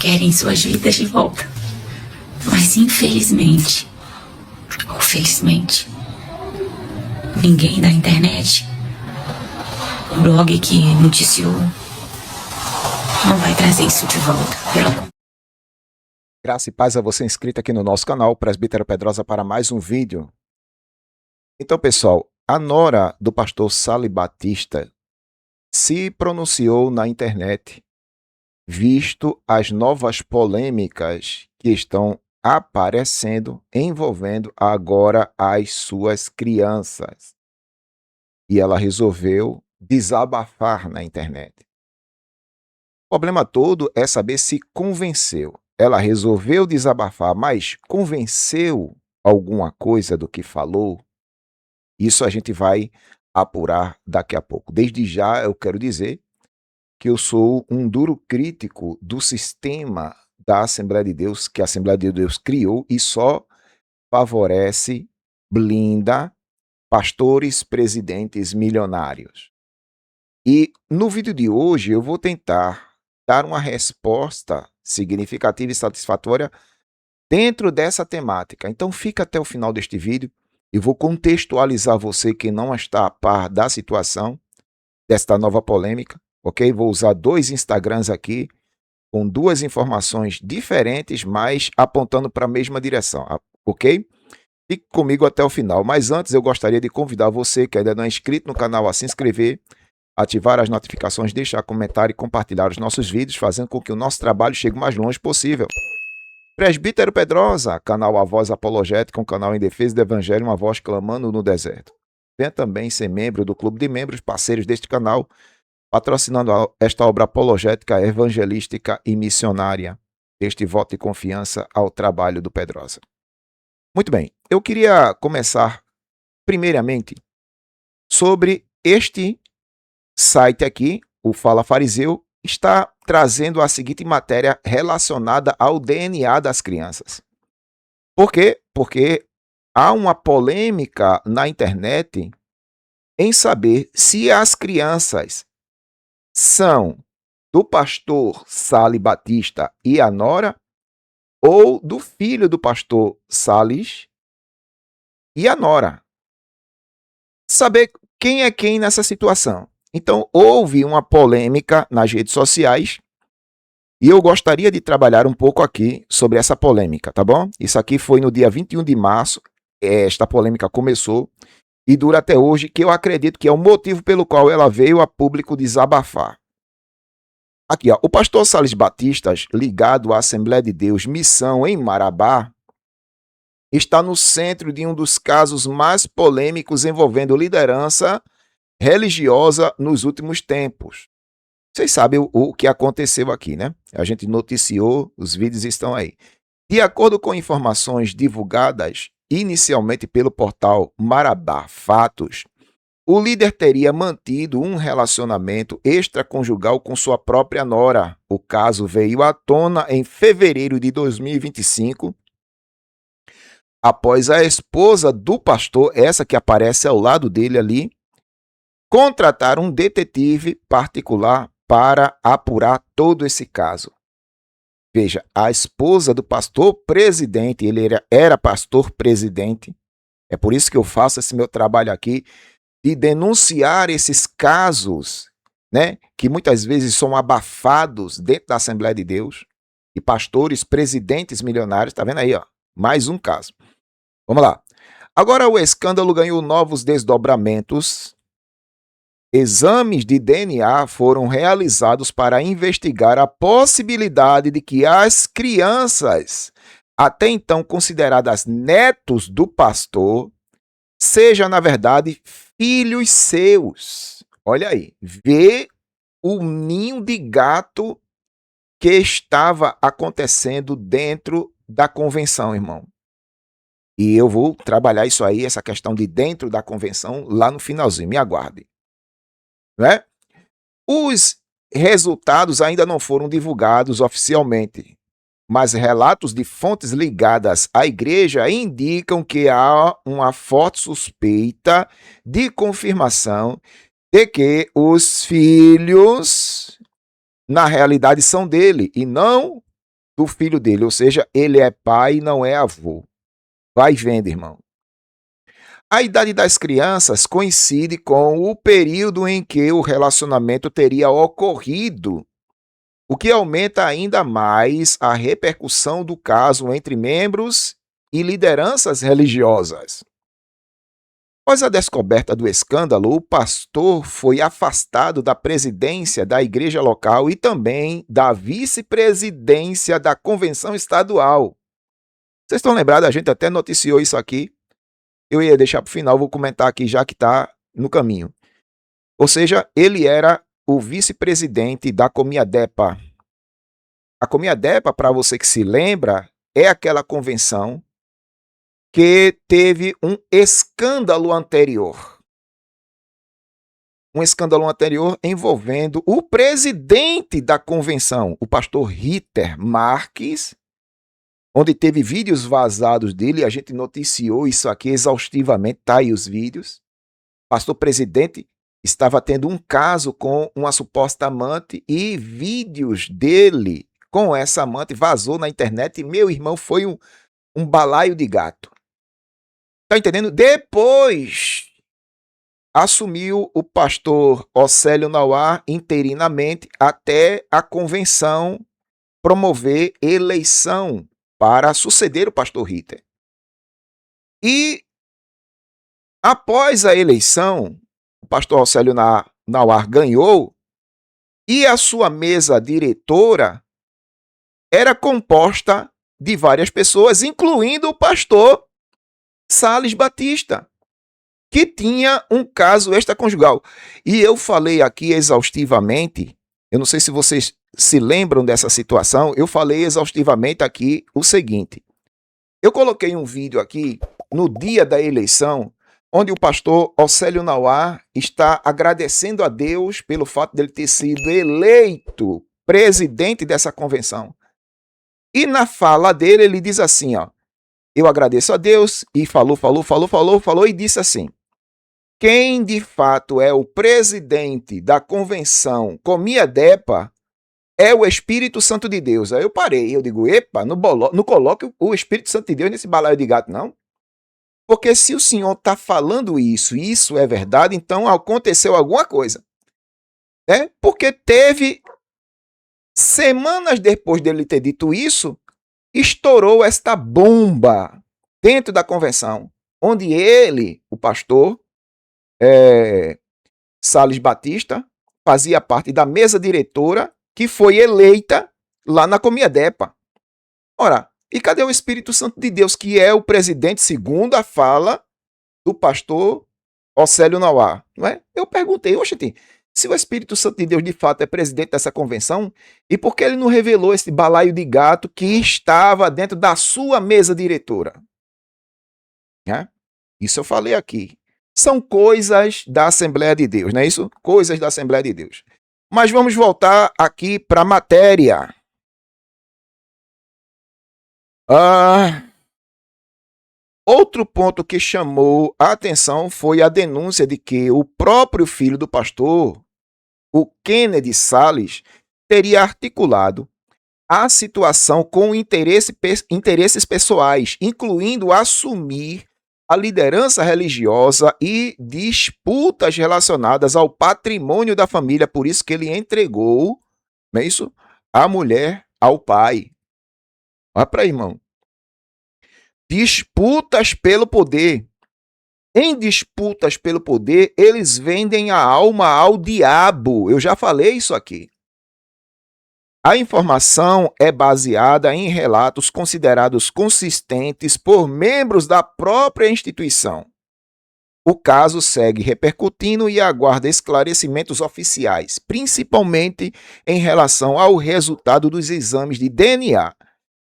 querem suas vidas de volta. Mas infelizmente, ou felizmente, ninguém da internet, o blog que noticiou, não vai trazer isso de volta. Graça e paz a você inscrito aqui no nosso canal, Presbítero Pedrosa, para mais um vídeo. Então, pessoal, a nora do pastor Sali Batista se pronunciou na internet, visto as novas polêmicas que estão aparecendo, envolvendo agora as suas crianças. E ela resolveu desabafar na internet. O problema todo é saber se convenceu. Ela resolveu desabafar, mas convenceu alguma coisa do que falou? Isso a gente vai apurar daqui a pouco. Desde já eu quero dizer que eu sou um duro crítico do sistema da Assembleia de Deus, que a Assembleia de Deus criou e só favorece, blinda pastores, presidentes milionários. E no vídeo de hoje eu vou tentar dar uma resposta significativa e satisfatória dentro dessa temática. Então fica até o final deste vídeo e vou contextualizar você que não está a par da situação desta nova polêmica, ok? Vou usar dois Instagrams aqui com duas informações diferentes, mas apontando para a mesma direção, ok? Fique comigo até o final, mas antes eu gostaria de convidar você que ainda não é inscrito no canal a se inscrever, ativar as notificações, deixar comentário e compartilhar os nossos vídeos, fazendo com que o nosso trabalho chegue o mais longe possível. Presbítero Pedrosa, canal A Voz Apologética, um canal em defesa do Evangelho, uma voz clamando no deserto. Venha também ser membro do clube de membros, parceiros deste canal, patrocinando esta obra apologética, evangelística e missionária. Este voto de confiança ao trabalho do Pedrosa. Muito bem, eu queria começar primeiramente sobre este site aqui, o Fala Fariseu, está trazendo a seguinte matéria relacionada ao DNA das crianças. Por quê? Porque há uma polêmica na internet em saber se as crianças são do pastor Sali Batista e a nora ou do filho do pastor Salles e a nora. Saber quem é quem nessa situação. Então, houve uma polêmica nas redes sociais e eu gostaria de trabalhar um pouco aqui sobre essa polêmica, tá bom? Isso aqui foi no dia 21 de março, esta polêmica começou e dura até hoje, que eu acredito que é o motivo pelo qual ela veio a público desabafar. Aqui, ó, o pastor Sales Batistas, ligado à Assembleia de Deus Missão em Marabá, está no centro de um dos casos mais polêmicos envolvendo liderança religiosa nos últimos tempos. Vocês sabem o que aconteceu aqui, né? A gente noticiou, os vídeos estão aí. De acordo com informações divulgadas inicialmente pelo portal Marabá Fatos, o líder teria mantido um relacionamento extraconjugal com sua própria nora. O caso veio à tona em fevereiro de 2025, após a esposa do pastor, essa que aparece ao lado dele ali, contratar um detetive particular para apurar todo esse caso. Veja, a esposa do pastor presidente, ele era pastor presidente, é por isso que eu faço esse meu trabalho aqui, de denunciar esses casos, né, que muitas vezes são abafados dentro da Assembleia de Deus, e pastores, presidentes milionários, tá vendo aí, ó, mais um caso. Vamos lá. Agora o escândalo ganhou novos desdobramentos. Exames de DNA foram realizados para investigar a possibilidade de que as crianças, até então consideradas netos do pastor, sejam, na verdade, filhos seus. Olha aí, vê o ninho de gato que estava acontecendo dentro da convenção, irmão. E eu vou trabalhar isso aí, essa questão de dentro da convenção, lá no finalzinho, me aguarde. Né? Os resultados ainda não foram divulgados oficialmente, mas relatos de fontes ligadas à igreja indicam que há uma forte suspeita de confirmação de que os filhos na realidade, são dele e não do filho dele. Ou seja, ele é pai e não é avô. Vai vendo, irmão. A idade das crianças coincide com o período em que o relacionamento teria ocorrido, o que aumenta ainda mais a repercussão do caso entre membros e lideranças religiosas. Após a descoberta do escândalo, o pastor foi afastado da presidência da igreja local e também da vice-presidência da convenção estadual. Vocês estão lembrados? A gente até noticiou isso aqui. Eu ia deixar para o final, vou comentar aqui já que está no caminho. Ou seja, ele era o vice-presidente da Comiadepa. A Comiadepa, para você que se lembra, é aquela convenção que teve um escândalo anterior. Um escândalo anterior envolvendo o presidente da convenção, o pastor Ritter Marques, onde teve vídeos vazados dele, a gente noticiou isso aqui exaustivamente, tá aí os vídeos. O pastor presidente estava tendo um caso com uma suposta amante e vídeos dele com essa amante vazou na internet e, meu irmão, foi um balaio de gato. Tá entendendo? Depois assumiu o pastor Océlio Nauá interinamente até a convenção promover eleição para suceder o pastor Ritter. E após a eleição, o pastor Océlio Nauá ganhou e a sua mesa diretora era composta de várias pessoas, incluindo o pastor Sales Batista, que tinha um caso extraconjugal. E eu falei aqui exaustivamente, eu não sei se vocês se lembram dessa situação, eu falei exaustivamente aqui o seguinte. Eu coloquei um vídeo aqui no dia da eleição, onde o pastor Océlio Nauá está agradecendo a Deus pelo fato dele ter sido eleito presidente dessa convenção. E na fala dele, ele diz assim, ó, eu agradeço a Deus, e falou, e disse assim, quem de fato é o presidente da convenção Comiadepa é o Espírito Santo de Deus. Aí eu parei, eu digo, epa, não coloque o Espírito Santo de Deus nesse balaio de gato, não. Porque se o senhor está falando isso, e isso é verdade, então aconteceu alguma coisa. Porque teve, semanas depois dele ter dito isso, estourou esta bomba dentro da convenção, onde ele, o pastor Sales Batista, fazia parte da mesa diretora que foi eleita lá na Comiadepa. Ora, e cadê o Espírito Santo de Deus, que é o presidente, segundo a fala do pastor Océlio Nauá? Não é? Eu perguntei, oxente, se o Espírito Santo de Deus de fato é presidente dessa convenção, e por que ele não revelou esse balaio de gato que estava dentro da sua mesa diretora? Isso eu falei aqui. São coisas da Assembleia de Deus, não é isso? Coisas da Assembleia de Deus. Mas vamos voltar aqui para a matéria. Outro ponto que chamou a atenção foi a denúncia de que o próprio filho do pastor, o Kennedy Sales, teria articulado a situação com interesses pessoais, incluindo assumir a liderança religiosa e disputas relacionadas ao patrimônio da família, por isso que ele entregou, não é isso? A mulher ao pai. Olha para aí, irmão. Disputas pelo poder. Em disputas pelo poder, eles vendem a alma ao diabo. Eu já falei isso aqui. A informação é baseada em relatos considerados consistentes por membros da própria instituição. O caso segue repercutindo e aguarda esclarecimentos oficiais, principalmente em relação ao resultado dos exames de DNA,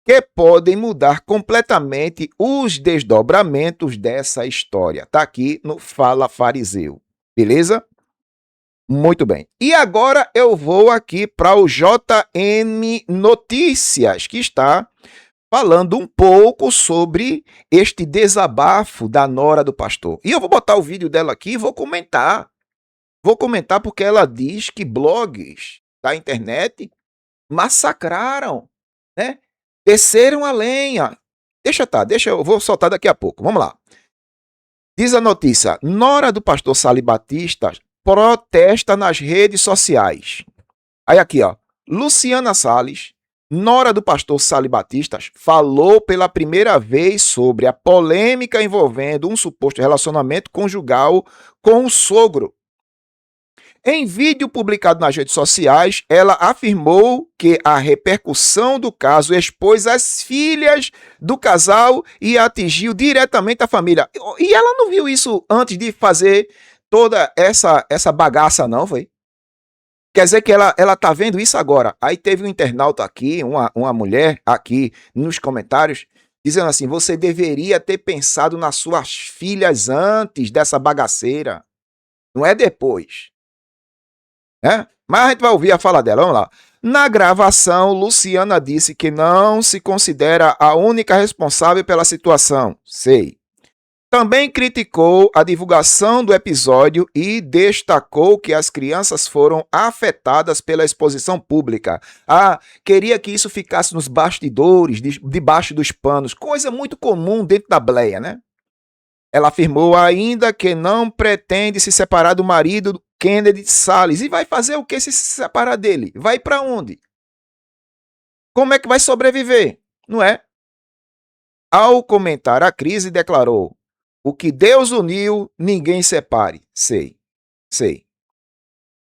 que podem mudar completamente os desdobramentos dessa história. Está aqui no Fala Fariseu, beleza? Muito bem. E agora eu vou aqui para o JN Notícias, que está falando um pouco sobre este desabafo da nora do pastor. E eu vou botar o vídeo dela aqui e vou comentar. Vou comentar porque ela diz que blogs da internet massacraram, né? Desceram a lenha. Eu vou soltar daqui a pouco. Vamos lá. Diz a notícia: nora do pastor Sali Batista protesta nas redes sociais. Aí aqui, ó, Luciana Salles, nora do pastor Sali Batista, falou pela primeira vez sobre a polêmica envolvendo um suposto relacionamento conjugal com o sogro. Em vídeo publicado nas redes sociais, ela afirmou que a repercussão do caso expôs as filhas do casal e atingiu diretamente a família. E ela não viu isso antes de fazer toda essa bagaça, não, foi? Quer dizer que ela tá vendo isso agora. Aí teve um internauta aqui, uma mulher aqui nos comentários, dizendo assim: você deveria ter pensado nas suas filhas antes dessa bagaceira, não é depois. Né? Mas a gente vai ouvir a fala dela, vamos lá. Na gravação, Luciana disse que não se considera a única responsável pela situação. Sei. Também criticou a divulgação do episódio e destacou que as crianças foram afetadas pela exposição pública. Queria que isso ficasse nos bastidores, debaixo dos panos, coisa muito comum dentro da bleia, né? Ela afirmou ainda que não pretende se separar do marido Kennedy Salles. E vai fazer o que se separar dele? Vai para onde? Como é que vai sobreviver? Não é? Ao comentar a crise, declarou: o que Deus uniu, ninguém separe. Sei.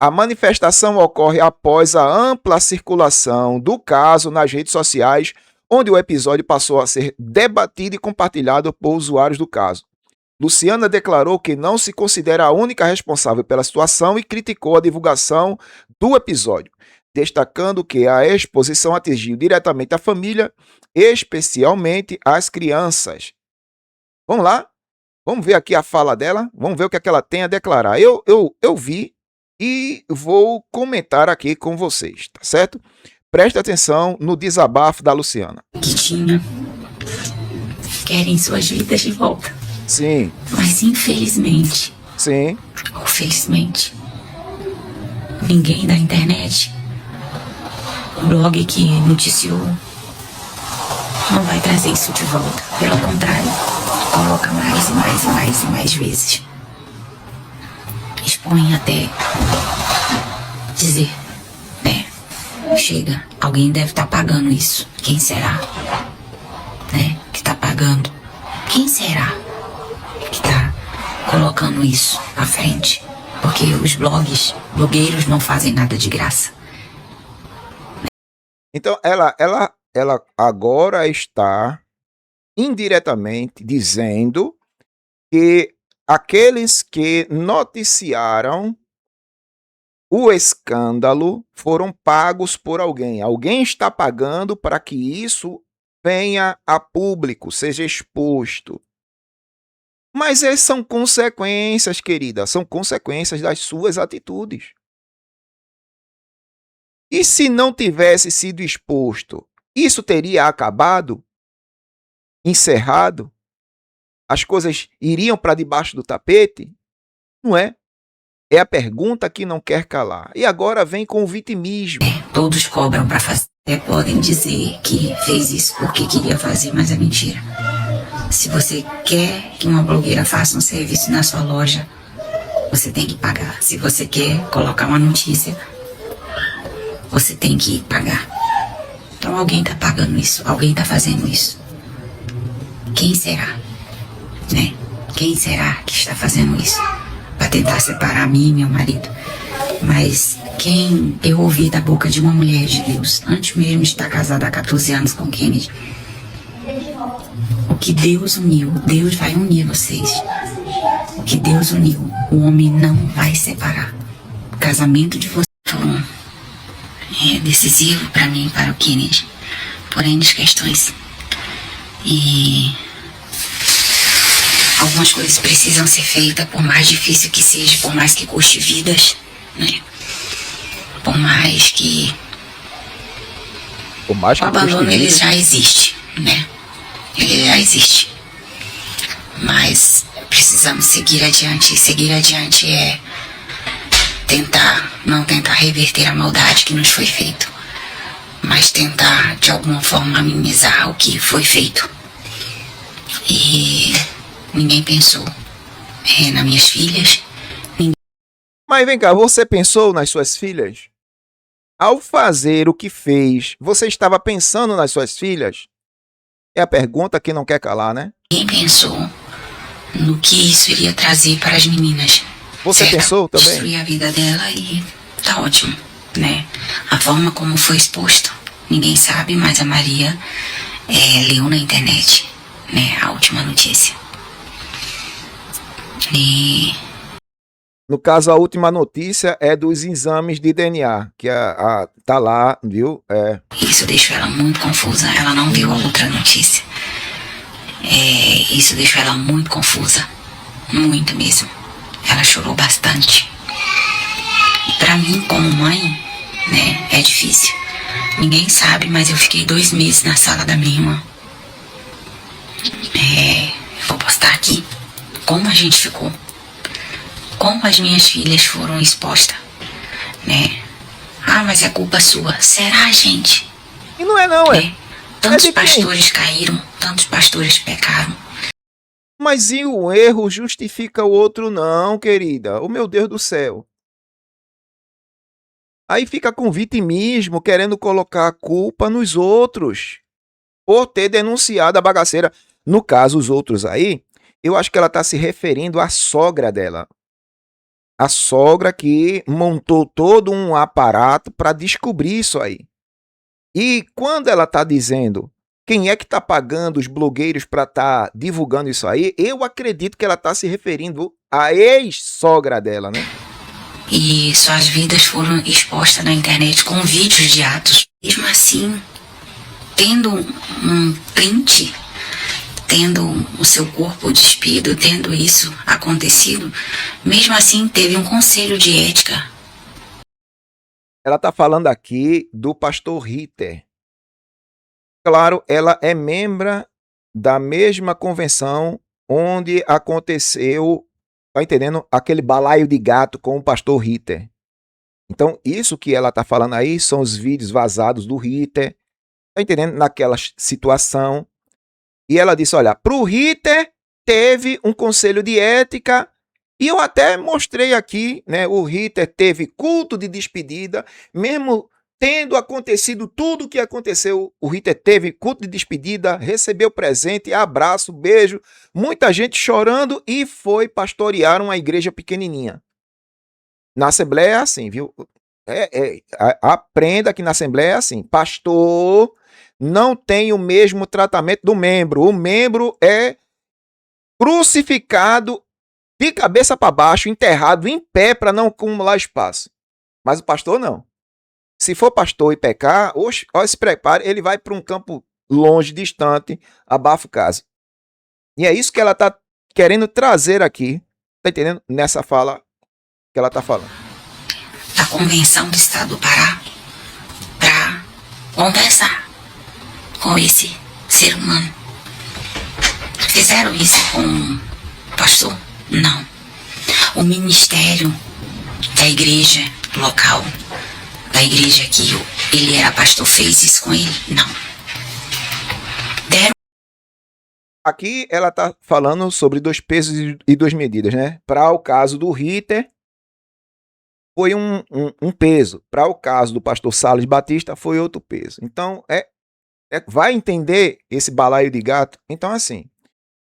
A manifestação ocorre após a ampla circulação do caso nas redes sociais, onde o episódio passou a ser debatido e compartilhado por usuários do caso. Luciana declarou que não se considera a única responsável pela situação e criticou a divulgação do episódio, destacando que a exposição atingiu diretamente a família, especialmente as crianças. Vamos lá? Vamos ver aqui a fala dela? Vamos ver o que é que ela tem a declarar. Eu vi e vou comentar aqui com vocês, tá certo? Preste atenção no desabafo da Luciana. Que tinha. Querem suas vidas de volta. Sim. Mas infelizmente, sim, ou felizmente, ninguém da internet, o blog que noticiou, não vai trazer isso de volta. Pelo contrário, coloca mais e mais e mais e mais vezes. Expõe até dizer, né? Chega, alguém deve estar pagando isso. Quem será? Né? Que está pagando. Quem será que está colocando isso à frente? Porque os blogueiros não fazem nada de graça. Então, ela agora está indiretamente dizendo que aqueles que noticiaram o escândalo foram pagos por alguém. Alguém está pagando para que isso venha a público, seja exposto. Mas essas são consequências, querida, são consequências das suas atitudes. E se não tivesse sido exposto, isso teria acabado? Encerrado? As coisas iriam para debaixo do tapete? Não é? É a pergunta que não quer calar. E agora vem com o vitimismo. Todos cobram para fazer. Podem dizer que fez isso porque queria fazer, mas é mentira. Se você quer que uma blogueira faça um serviço na sua loja, você tem que pagar. Se você quer colocar uma notícia, você tem que pagar. Então alguém está pagando isso, alguém está fazendo isso. Quem será? Né? Quem será que está fazendo isso? Para tentar separar mim e meu marido. Mas quem eu ouvi da boca de uma mulher de Deus, antes mesmo de estar casada há 14 anos com Kennedy, o que Deus uniu, Deus vai unir vocês. O que Deus uniu, o homem não vai separar. O casamento de vocês é decisivo para mim e para o Kennedy, por N questões. E algumas coisas precisam ser feitas, por mais difícil que seja, por mais que custe vidas, né? Por mais que o abandono ele já existe, né? Ele já existe. Mas precisamos seguir adiante. E seguir adiante é não tentar reverter a maldade que nos foi feito, mas tentar de alguma forma minimizar o que foi feito. E ninguém pensou nas minhas filhas. Mas vem cá, você pensou nas suas filhas? Ao fazer o que fez, você estava pensando nas suas filhas? É a pergunta que não quer calar, né? Ninguém pensou no que isso iria trazer para as meninas. Você pensou também? Destruir a vida dela e tá ótimo, né? A forma como foi exposto, ninguém sabe, mas a Maria leu na internet, né? A última notícia. E no caso, a última notícia é dos exames de DNA, que tá lá, viu? Isso deixou ela muito confusa. Ela não viu a outra notícia. Isso deixou ela muito confusa. Muito mesmo. Ela chorou bastante. E pra mim, como mãe, né, é difícil. Ninguém sabe, mas eu fiquei 2 meses na sala da minha irmã. Vou postar aqui como a gente ficou. Como as minhas filhas foram expostas, né? Ah, mas é culpa sua. Será, gente? E não é não, né? Tantos pastores caíram, tantos pastores pecaram. Mas e o erro justifica o outro não, querida? Oh, meu Deus do céu. Aí fica com vitimismo, querendo colocar a culpa nos outros por ter denunciado a bagaceira. No caso, os outros aí, eu acho que ela está se referindo à sogra dela. A sogra que montou todo um aparato para descobrir isso aí. E quando ela está dizendo quem é que está pagando os blogueiros para estar divulgando isso aí, eu acredito que ela está se referindo à ex-sogra dela, né? E suas vidas foram expostas na internet com vídeos de atos. Mesmo assim, tendo um print, tendo o seu corpo despido, tendo isso acontecido, mesmo assim teve um conselho de ética. Ela está falando aqui do pastor Ritter. Claro, ela é membro da mesma convenção onde aconteceu, tá entendendo? Aquele balaio de gato com o pastor Ritter. Então, isso que ela está falando aí são os vídeos vazados do Ritter, tá entendendo? Naquela situação. E ela disse, olha, para o Ritter teve um conselho de ética, e eu até mostrei aqui, né? O Ritter teve culto de despedida, mesmo tendo acontecido tudo o que aconteceu, o Ritter teve culto de despedida, recebeu presente, abraço, beijo, muita gente chorando e foi pastorear uma igreja pequenininha. Na Assembleia é assim, viu? Aprenda que na Assembleia é assim, pastor não tem o mesmo tratamento do membro. O membro é crucificado de cabeça para baixo, enterrado em pé para não acumular espaço. Mas o pastor não. Se for pastor e pecar, se prepare, ele vai para um campo longe, distante, abafa o caso. E é isso que ela está querendo trazer aqui, tá entendendo? Nessa fala que ela está falando. A Convenção do Estado do Pará para conversar com esse ser humano. Fizeram isso com o pastor? Não. O ministério da igreja local, da igreja que ele era pastor, fez isso com ele? Não. Aqui ela está falando sobre 2 pesos e 2 medidas, né? Para o caso do Ritter, foi um peso. Para o caso do pastor Salles Batista, foi outro peso. Então, vai entender esse balaio de gato? Então, assim,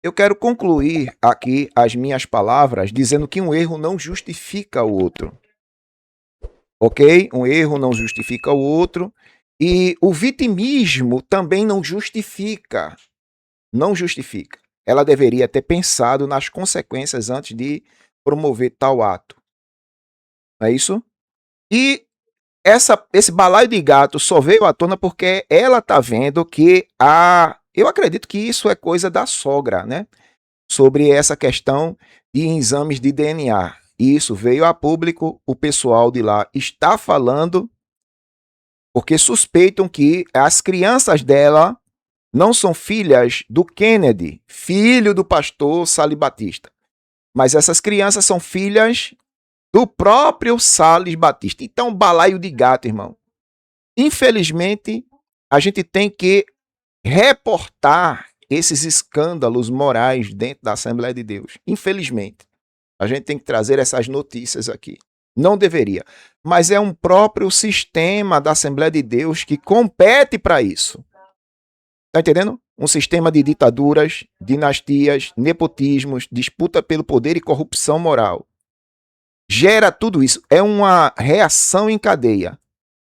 eu quero concluir aqui as minhas palavras dizendo que um erro não justifica o outro. Ok? Um erro não justifica o outro. E o vitimismo também não justifica. Não justifica. Ela deveria ter pensado nas consequências antes de promover tal ato. Não é isso? E esse balaio de gato só veio à tona porque ela está vendo que eu acredito que isso é coisa da sogra, né? Sobre essa questão de exames de DNA. Isso veio a público, o pessoal de lá está falando, porque suspeitam que as crianças dela não são filhas do Kennedy, filho do pastor Salles Batista. Mas essas crianças são filhas do próprio Salles Batista. Então, balaio de gato, irmão. Infelizmente, a gente tem que reportar esses escândalos morais dentro da Assembleia de Deus. Infelizmente, a gente tem que trazer essas notícias aqui. Não deveria, mas é um próprio sistema da Assembleia de Deus que compete para isso. Tá entendendo? Um sistema de ditaduras, dinastias, nepotismos, disputa pelo poder e corrupção moral. Gera tudo isso. É uma reação em cadeia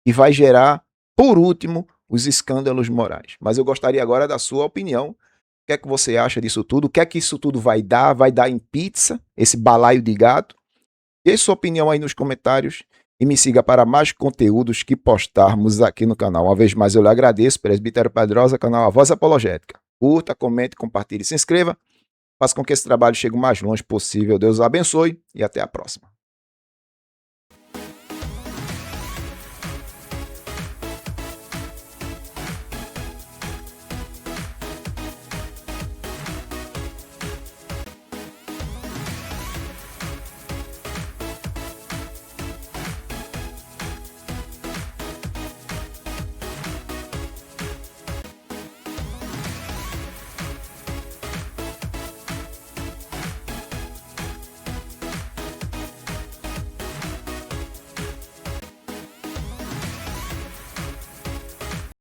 e vai gerar, por último, os escândalos morais. Mas eu gostaria agora da sua opinião. O que é que você acha disso tudo? O que é que isso tudo vai dar? Vai dar em pizza, esse balaio de gato? Deixe sua opinião aí nos comentários e me siga para mais conteúdos que postarmos aqui no canal. Uma vez mais eu lhe agradeço, Presbítero Pedrosa, canal A Voz Apologética. Curta, comente, compartilhe e se inscreva. Faça com que esse trabalho chegue o mais longe possível. Deus o abençoe e até a próxima.